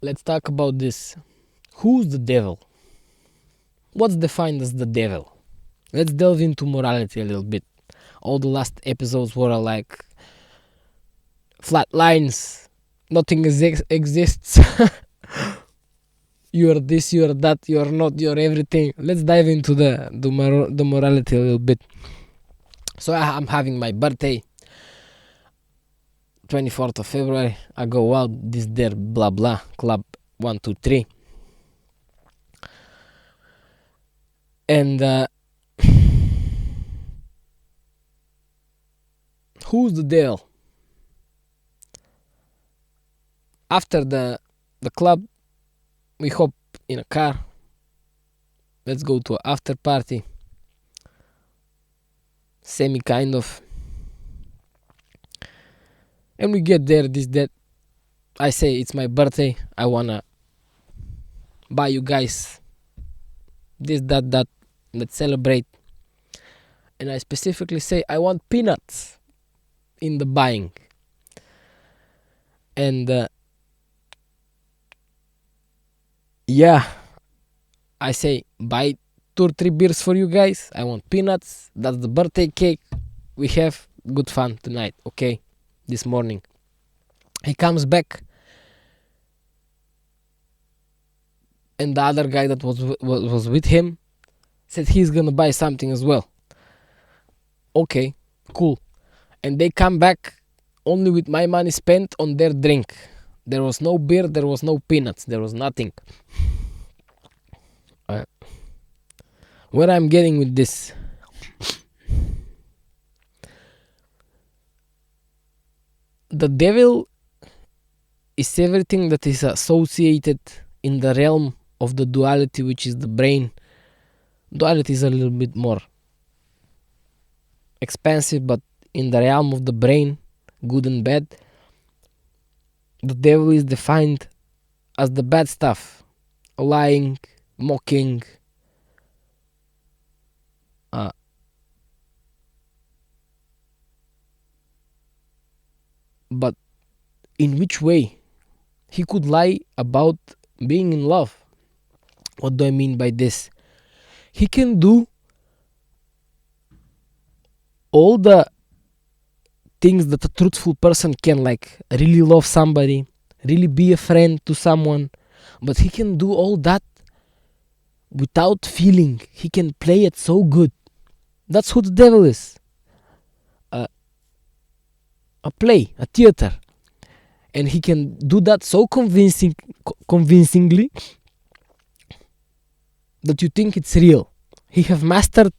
let's talk about this. Who's the devil? What's defined as the devil? Let's delve into morality a little bit. All the last episodes were like flat lines. Nothing exists. You are this, you are that, you are not, you are everything. Let's dive into the morality a little bit. So I'm having my birthday, 24th of February. I go out, this there, blah blah, club 123. And who's the devil? After the club, we hop in a car. Let's go to an after party. Semi kind of. And we get there, this, that. I say it's my birthday. I wanna buy you guys this, that, that. Let's celebrate. And I specifically say I want peanuts in the buying. And yeah, I say buy 2 or 3 beers for you guys. I want peanuts. That's the birthday cake. We have good fun tonight, okay? This morning. He comes back. And the other guy that was with him said he's gonna buy something as well. Okay, cool. And they come back only with my money spent on their drink. There was no beer, there was no peanuts, there was nothing. Where I'm getting with this? The devil is everything that is associated in the realm of the duality, which is the brain. Duality is a little bit more expensive, but in the realm of the brain, good and bad, the devil is defined as the bad stuff. Lying, mocking, but in which way? He could lie about being in love. What do I mean by this? He can do all the things that a truthful person can, like really love somebody, really be a friend to someone, but he can do all that without feeling. He can play it so good. That's who the devil is. A play, a theater. And he can do that so convincingly that you think it's real. He has mastered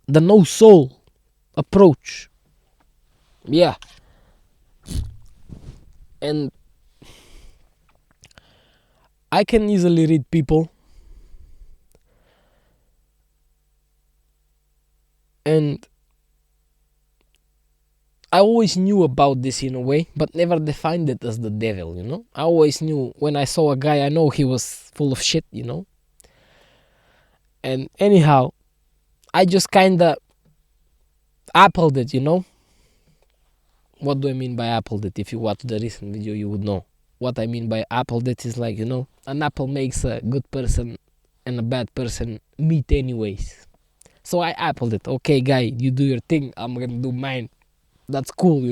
the no soul approach. Yeah. And I can easily read people, and I always knew about this in a way, but never defined it as the devil, I always knew when I saw a guy, I know he was full of shit, And anyhow, I just kinda appled it, What do I mean by appled it? If you watch the recent video, you would know. What I mean by appled it is like, an apple makes a good person and a bad person meet anyways. So I appled it. Okay, guy, you do your thing. I'm gonna do mine. That's cool,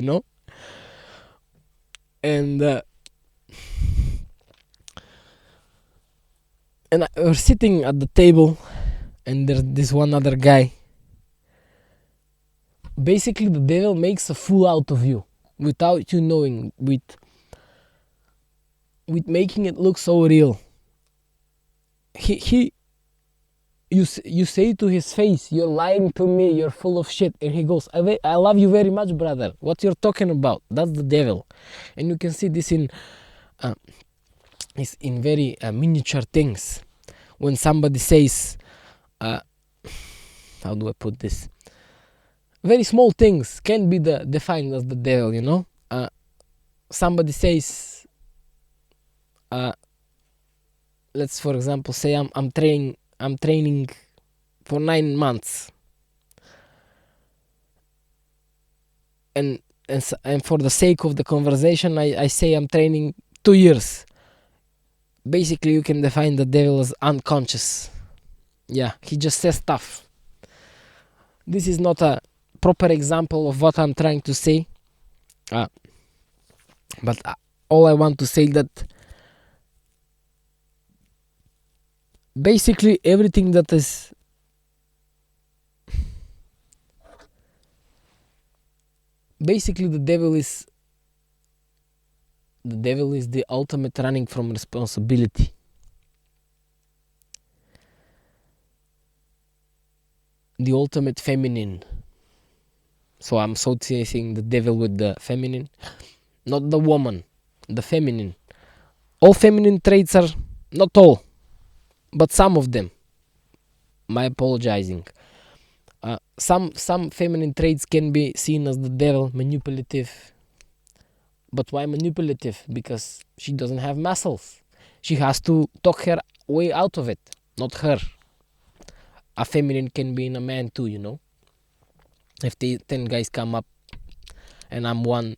And we're sitting at the table, and there's this one other guy. Basically, the devil makes a fool out of you without you knowing, with making it look so real. You say to his face, "You're lying to me, you're full of shit," and he goes, I love you very much, brother. What you're talking about? That's the devil. And you can see this in very miniature things. When somebody says, how do I put this? Very small things can be defined as the devil, somebody says, let's for example say I'm training for 9 months, and and for the sake of the conversation, I say I'm training 2 years. Basically, you can define the devil as unconscious. Yeah, he just says stuff. This is not a proper example of what I'm trying to say, but all I want to say that basically everything that is basically the devil is the ultimate running from responsibility. The ultimate feminine. So I'm associating the devil with the feminine, not the woman, the feminine. All feminine traits are, not all, but some of them. My apologizing. Some feminine traits can be seen as the devil, manipulative. But why manipulative? Because she doesn't have muscles. She has to talk her way out of it, not her. A feminine can be in a man too, you know. If 10 guys come up and I'm one,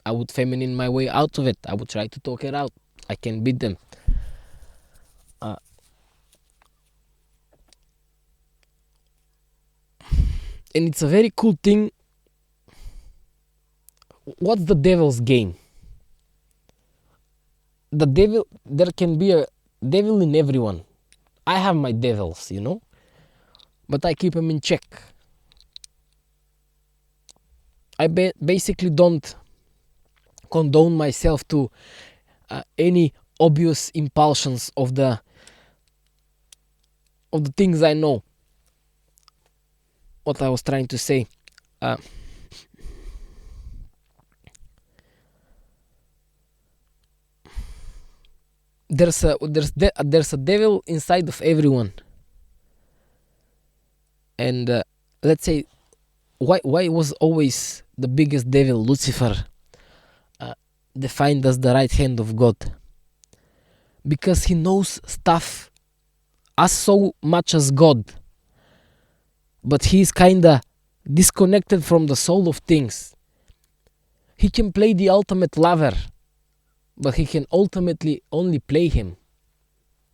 I would feminine my way out of it. I would try to talk it out. I can beat them. And it's a very cool thing. What's the devil's game? The devil, there can be a devil in everyone. I have my devils, you know, but I keep them in check. I basically don't condone myself to any obvious impulsions of the things I know. What I was trying to say. There's a devil inside of everyone, and let's say why was always the biggest devil Lucifer defined as the right hand of God? Because he knows stuff as so much as God, but he's kinda disconnected from the soul of things. He can play the ultimate lover, but he can ultimately only play him,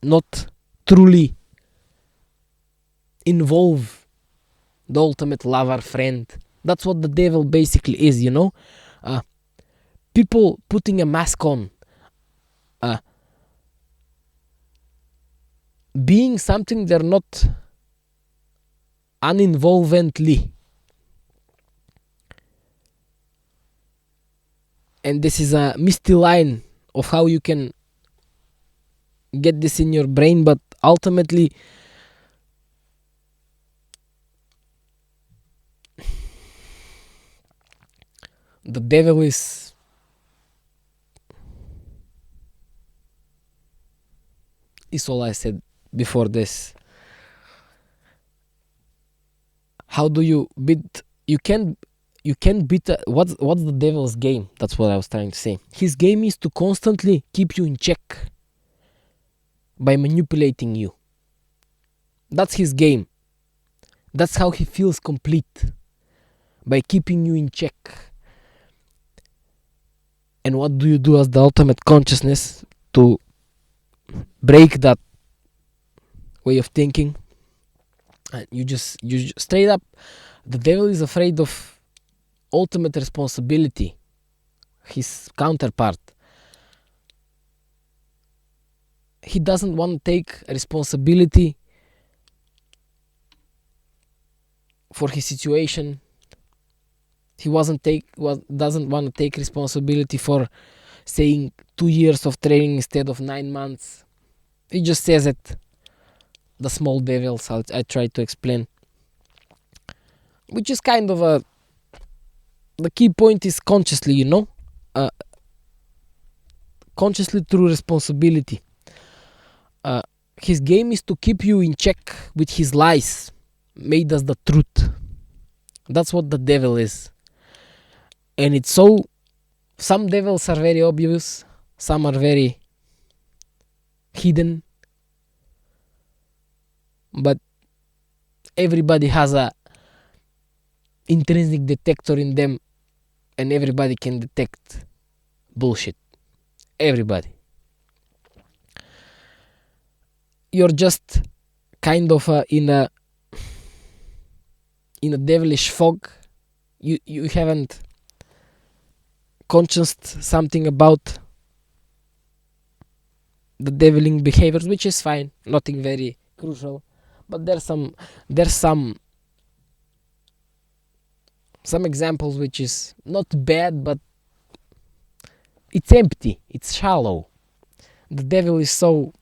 not truly involve the ultimate lover friend. That's what the devil basically is, you know. People putting a mask on, being something they're not uninvolvently. And this is a misty line of how you can get this in your brain, but ultimately the devil is all I said before this. How do you beat? You can beat. What's the devil's game? That's what I was trying to say. His game is to constantly keep you in check by manipulating you. That's his game. That's how he feels complete, by keeping you in check. And what do you do as the ultimate consciousness to break that way of thinking? And you just straight up, the devil is afraid of ultimate responsibility, his counterpart. He doesn't want to take responsibility for his situation. He doesn't want to take responsibility for saying 2 years of training instead of 9 months. He just says it. The small devils, I try to explain. Which is kind of the key point is consciously, you know. Consciously through responsibility. His game is to keep you in check with his lies, made as the truth. That's what the devil is. And it's so, some devils are very obvious, some are very hidden, but everybody has a intrinsic detector in them and everybody can detect bullshit. Everybody. You're just kind of in a devilish fog. You haven't conscious something about the deviling behaviors, which is fine, nothing very crucial. But there's some examples which is not bad, but it's empty, it's shallow. The devil is so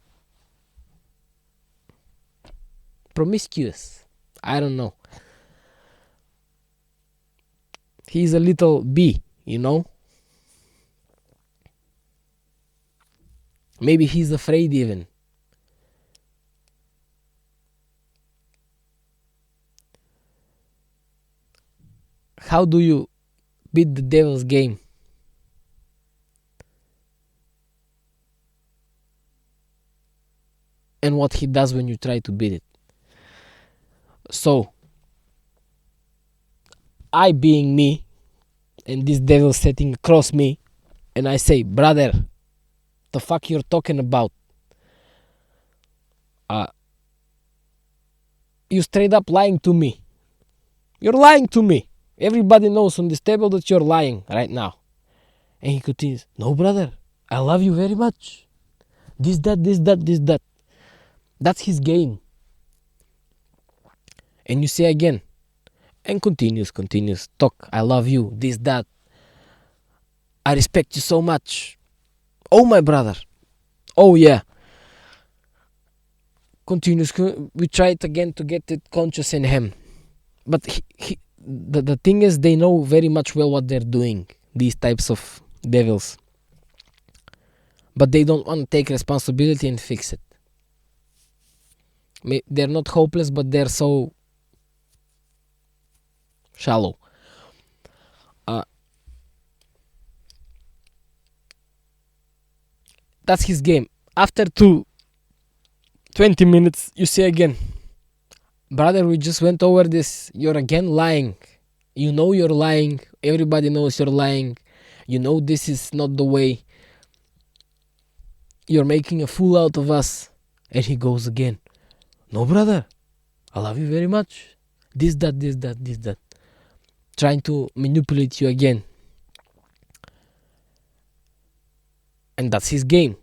promiscuous. I don't know. He's a little bee, you know? Maybe he's afraid even. How do you beat the devil's game? And what he does when you try to beat it. So, I being me, and this devil sitting across me, and I say, brother, the fuck you're talking about? You straight up lying to me. You're lying to me. Everybody knows on this table that you're lying right now. And he continues, no, brother, I love you very much. This, that. That's his game. And you say again, and continues, talk, I love you, this, that. I respect you so much. Oh, my brother. Oh, yeah. Continues. We try it again to get it conscious in him. But the thing is, they know very much well what they're doing, these types of devils. But they don't want to take responsibility and fix it. They're not hopeless, but they're so shallow. That's his game. After 20 minutes, you say again, brother, we just went over this. You're again lying. You know you're lying. Everybody knows you're lying. You know this is not the way. You're making a fool out of us. And he goes again, no, brother, I love you very much. This, that. Trying to manipulate you again. And that's his game.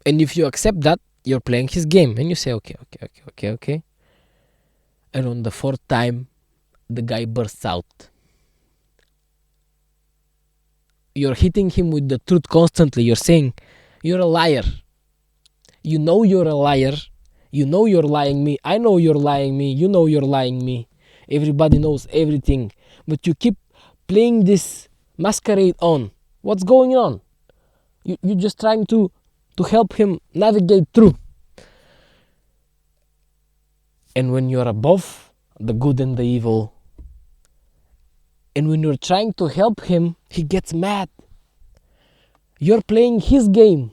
And if you accept that, you're playing his game. And you say, okay. And on the fourth time, the guy bursts out. You're hitting him with the truth constantly. You're saying, you're a liar. You know you're a liar. You know you're lying me. I know you're lying me. You know you're lying me. Everybody knows everything. But you keep playing this masquerade on. What's going on? You're just trying to help him navigate through. And when you're above the good and the evil, and when you're trying to help him, he gets mad. You're playing his game.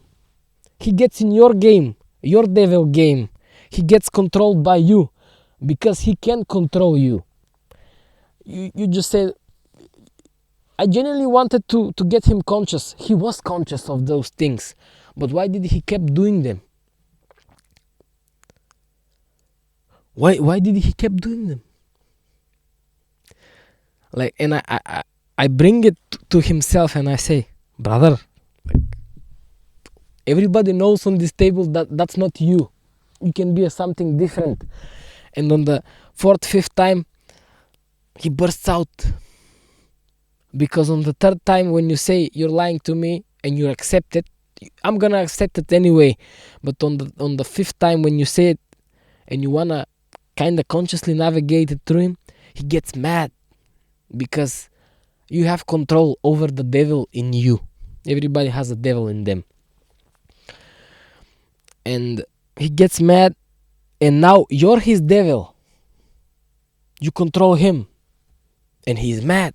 He gets in your game, your devil game. He gets controlled by you because he can control you. You just say, I genuinely wanted to get him conscious. He was conscious of those things. But why did he keep doing them? Why did he keep doing them? Like, and I bring it to himself and I say, brother, everybody knows on this table that that's not you. You can be something different. And on the fourth, fifth time, he bursts out. Because on the third time, when you say you're lying to me and you accept it, I'm gonna accept it anyway. But on the fifth time, when you say it and you wanna kind of consciously navigate it through him, he gets mad because you have control over the devil in you. Everybody has a devil in them. And he gets mad, and now you're his devil. You control him, and he's mad.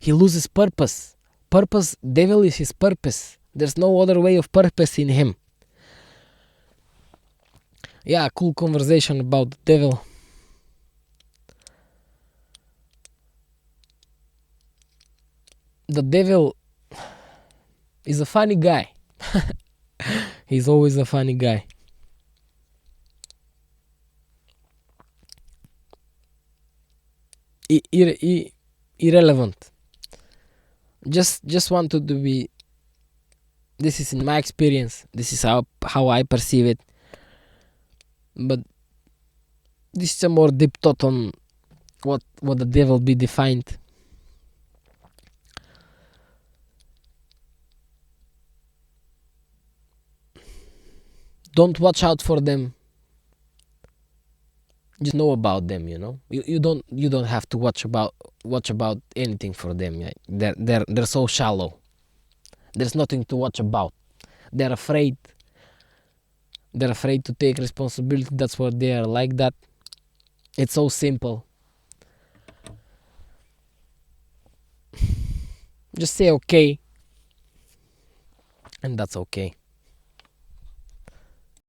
He loses purpose. Devil is his purpose. There's no other way of purpose in him. Yeah, cool conversation about the devil. the devil is a funny guy. He's always a funny guy. Irrelevant. Just wanted to be. This is in my experience. This is how I perceive it. But this is a more deep thought on what the devil be defined. Don't watch out for them. Just know about them. You don't have to watch about anything for them. Yeah? They're so shallow. There's nothing to watch about. They're afraid. They're afraid to take responsibility. That's why they are like that. It's so simple. Just say okay, and that's okay.